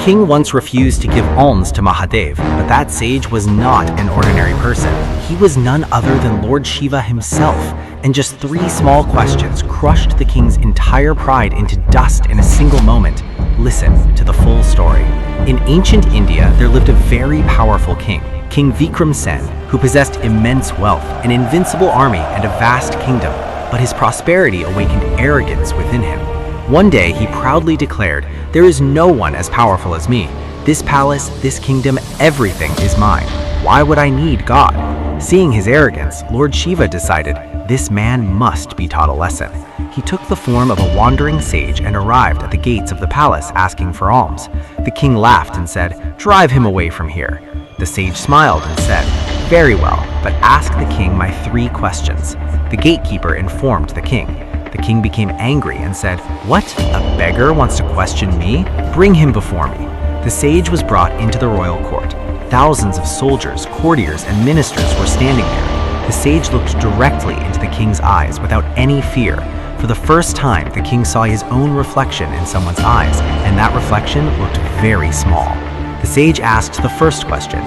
king once refused to give alms to Mahadev, but that sage was not an ordinary person. He was none other than Lord Shiva himself, and just 3 small questions crushed the king's entire pride into dust in a single moment. Listen to the full story. In ancient India, there lived a very powerful king, King Vikramsen, who possessed immense wealth, an invincible army, and a vast kingdom. But his prosperity awakened arrogance within him. One day, he proudly declared, "There is no one as powerful as me. This palace, this kingdom, everything is mine. Why would I need God?" Seeing his arrogance, Lord Shiva decided, this man must be taught a lesson. He took the form of a wandering sage and arrived at the gates of the palace asking for alms. The king laughed and said, "Drive him away from here." The sage smiled and said, "Very well, but ask the king my 3 questions." The gatekeeper informed the king. The king became angry and said, "What? A beggar wants to question me? Bring him before me." The sage was brought into the royal court. Thousands of soldiers, courtiers, and ministers were standing there. The sage looked directly into the king's eyes without any fear. For the first time, the king saw his own reflection in someone's eyes, and that reflection looked very small. The sage asked the first question,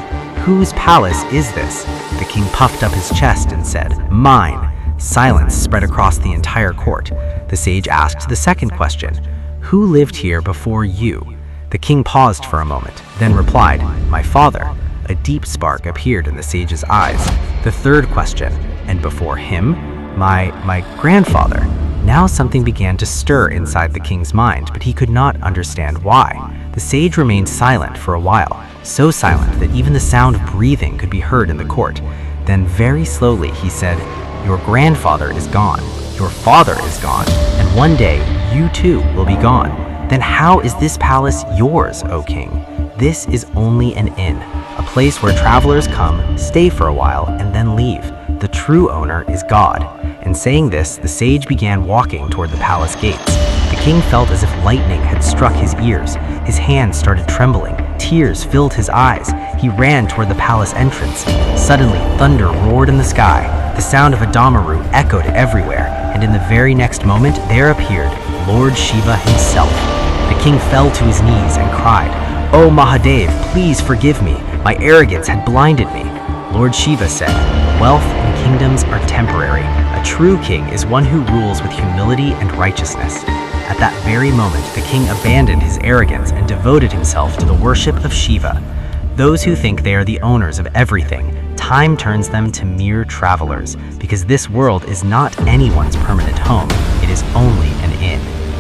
"Whose palace is this?" The king puffed up his chest and said, "Mine." Silence spread across the entire court. The sage asked the second question, "Who lived here before you?" The king paused for a moment, then replied, "My father." A deep spark appeared in the sage's eyes. The third question, "And before him?" My grandfather." Now something began to stir inside the king's mind, but he could not understand why. The sage remained silent for a while, so silent that even the sound of breathing could be heard in the court. Then very slowly he said, "Your grandfather is gone, your father is gone, and one day you too will be gone. Then how is this palace yours, O king? This is only an inn, a place where travelers come, stay for a while, and then leave. The true owner is God." And saying this, the sage began walking toward the palace gates. The king felt as if lightning had struck his ears. His hands started trembling. Tears filled his eyes. He ran toward the palace entrance. Suddenly, thunder roared in the sky. The sound of a damaru echoed everywhere, and in the very next moment, there appeared Lord Shiva himself. The king fell to his knees and cried, "Oh Mahadev, please forgive me. My arrogance had blinded me." Lord Shiva said, "Wealth and kingdoms are temporary. A true king is one who rules with humility and righteousness." At that very moment, the king abandoned his arrogance and devoted himself to the worship of Shiva. Those who think they are the owners of everything, time turns them to mere travelers, because this world is not anyone's permanent home. It is only